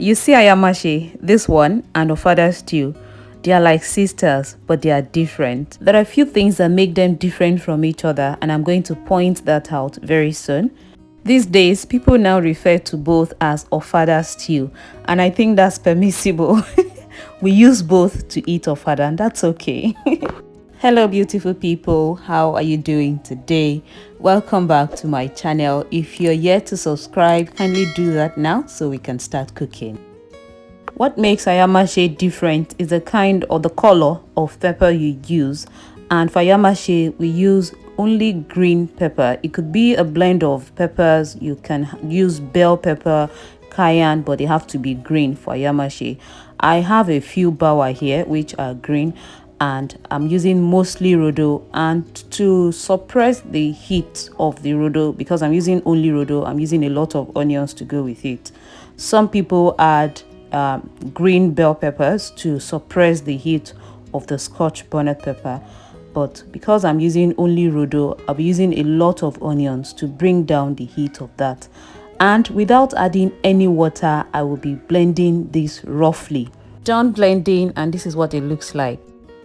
You see Ayamase, this one, and Ofada stew. They are like sisters, but they are different. There are a few things that make them different from each other, and I'm going to point that out very soon. These days, people now refer to both as Ofada stew, and I think that's permissible. We use both to eat Ofada, and that's okay. Hello beautiful people, how are you doing today? Welcome back to my channel. If you're yet to subscribe, kindly do that now so we can start cooking. What makes Ayamase different is the kind or the color of pepper you use, and for Ayamase we use only green pepper. It could be a blend of peppers. You can use bell pepper, cayenne, but they have to be green for Ayamase. I have a few bawa here which are green, and I'm using mostly rodo, and to suppress the heat of the rodo, because I'm using only rodo, I'm using a lot of onions to go with it. Some people add green bell peppers to suppress the heat of the scotch bonnet pepper, but because I'm using only rodo, I'll be using a lot of onions to bring down the heat of that. And without adding any water, I will be blending this roughly. Done blending, and this is what it looks like.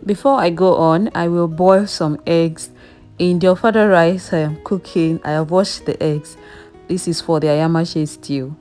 Before I go on, I will boil some eggs. In the Ofada rice I am cooking, I have washed the eggs. This is for the Ayamase stew.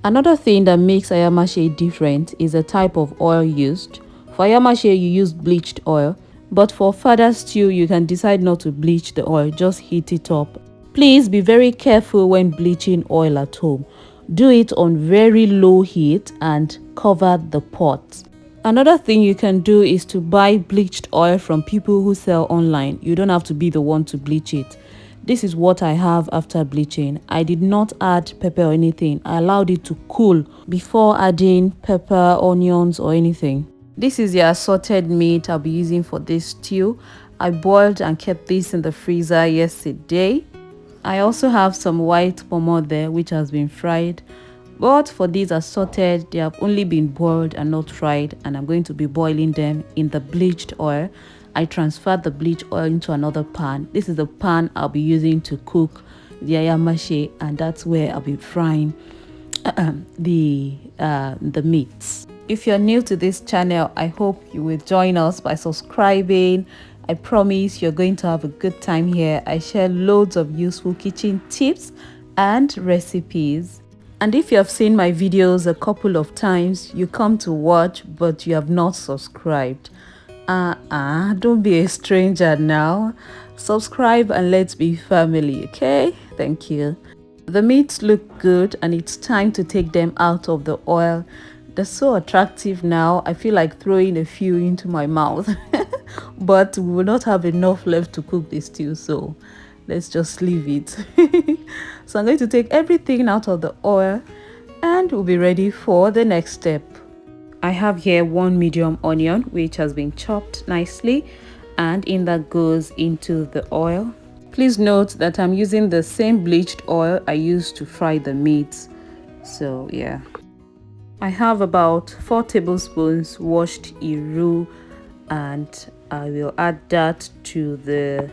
Another thing that makes Ayamase different is the type of oil used. For Ayamase you use bleached oil, but for Ofada stew you can decide not to bleach the oil, just heat it up. Please be very careful when bleaching oil at home. Do it on very low heat and cover the pot. Another thing you can do is to buy bleached oil from people who sell online. You don't have to be the one to bleach it. This is what I have after bleaching. I did not add pepper or anything. I allowed it to cool before adding pepper, onions or anything. This is the assorted meat I'll be using for this stew. I boiled and kept this in the freezer yesterday. I also have some white ponmo there which has been fried. But for these assorted, they have only been boiled and not fried, and I'm going to be boiling them in the bleached oil. I transferred the bleached oil into another pan. This is the pan I'll be using to cook the Ayamase, and that's where I'll be frying the meats. If you're new to this channel, I hope you will join us by subscribing. I promise you're going to have a good time here. I share loads of useful kitchen tips and recipes. And if you have seen my videos a couple of times, you come to watch but you have not subscribed. Don't be a stranger now. Subscribe and let's be family, okay? Thank you. The meats look good and it's time to take them out of the oil. They're so attractive now. I feel like throwing a few into my mouth. But we will not have enough left to cook this stew, so let's just leave it. So I'm going to take everything out of the oil and we'll be ready for the next step. I have here one medium onion which has been chopped nicely, and in that goes into the oil. Please note that I'm using the same bleached oil I used to fry the meat. So yeah, I have about 4 tablespoons washed iru, and I will add that to the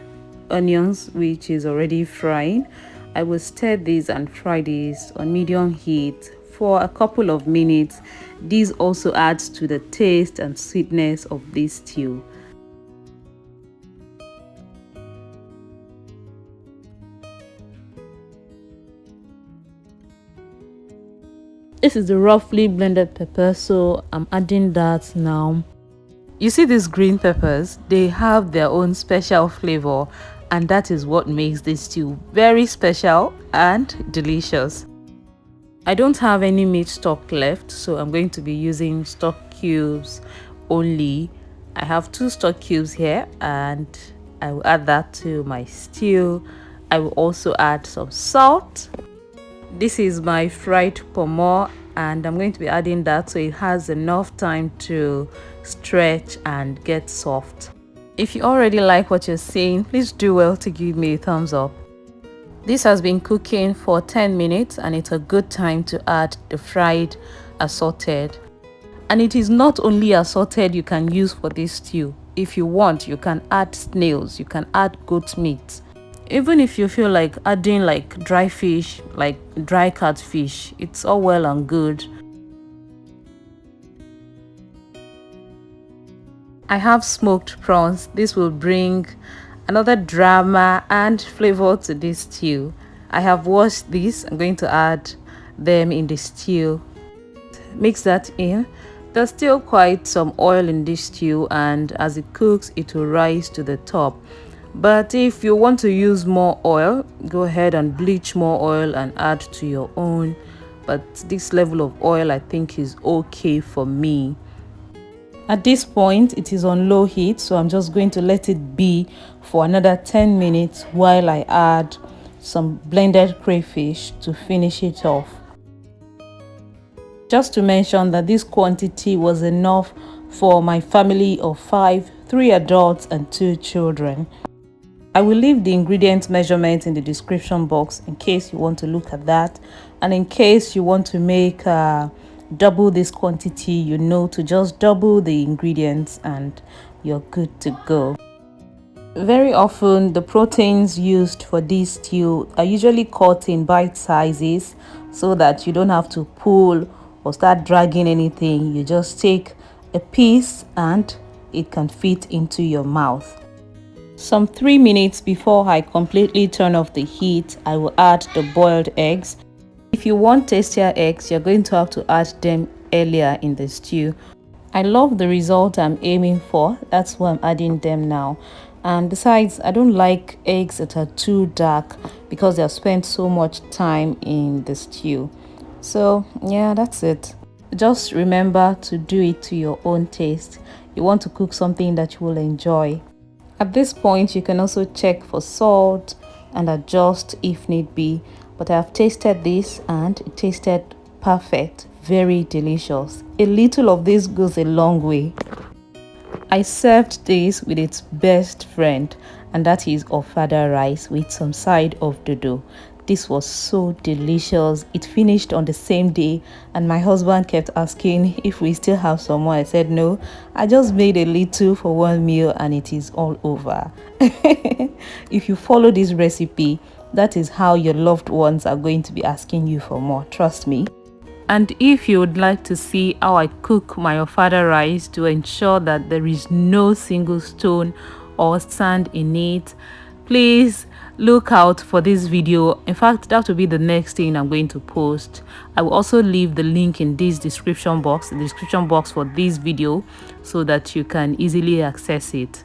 onions which is already frying. I will stir this and fry this on medium heat for a couple of minutes. This also adds to the taste and sweetness of this stew. This is the roughly blended pepper, so I'm adding that now. You see these green peppers, they have their own special flavor, and that is what makes this stew very special and delicious. I don't have any meat stock left, so I'm going to be using stock cubes only. I have 2 stock cubes here, and I will add that to my stew. I will also add some salt. This is my fried ponmo, and I'm going to be adding that so it has enough time to stretch and get soft. If you already like what you're seeing, please do well to give me a thumbs up. This has been cooking for 10 minutes and it's a good time to add the fried assorted. And it is not only assorted you can use for this stew. If you want, you can add snails, you can add goat meat. Even if you feel like adding like dry fish, like dry catfish, it's all well and good. I have smoked prawns. This will bring another drama and flavor to this stew. I have washed these. I'm going to add them in the stew. Mix that in. There's still quite some oil in this stew, and as it cooks it will rise to the top. But if you want to use more oil, go ahead and bleach more oil and add to your own. But this level of oil I think is okay for me. At this point it is on low heat, so I'm just going to let it be for another 10 minutes while I add some blended crayfish to finish it off. Just to mention that this quantity was enough for my family of 5, 3 adults and 2 children. I will leave the ingredient measurement in the description box in case you want to look at that, and in case you want to make double this quantity, you know to just double the ingredients and you're good to go. Very often the proteins used for this stew are usually cut in bite sizes so that you don't have to pull or start dragging anything. You just take a piece and it can fit into your mouth. Some 3 minutes before I completely turn off the heat, I will add the boiled eggs. If you want tastier eggs, you're going to have to add them earlier in the stew. I love the result I'm aiming for. That's why I'm adding them now. And besides, I don't like eggs that are too dark because they have spent so much time in the stew. So yeah, that's it. Just remember to do it to your own taste. You want to cook something that you will enjoy. At this point, you can also check for salt and adjust if need be. But I have tasted this and it tasted perfect, very delicious. A little of this goes a long way. I served this with its best friend, and that is Ofada rice with some side of dodo. This was so delicious. It finished on the same day, and my husband kept asking if we still have some more. I said no, I just made a little for one meal and it is all over. If you follow this recipe, that is how your loved ones are going to be asking you for more, trust me. And if you would like to see how I cook my Ofada rice to ensure that there is no single stone or sand in it, please look out for this video. In fact, that will be the next thing I'm going to post. I will also leave the link in this description box, the description box for this video, so that you can easily access it.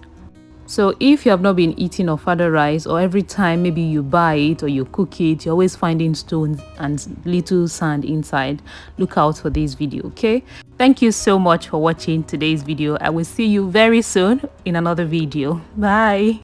So if you have not been eating Ofada rice, or every time maybe you buy it or you cook it, you're always finding stones and little sand inside, look out for this video, okay? Thank you so much for watching today's video. I will see you very soon in another video. Bye.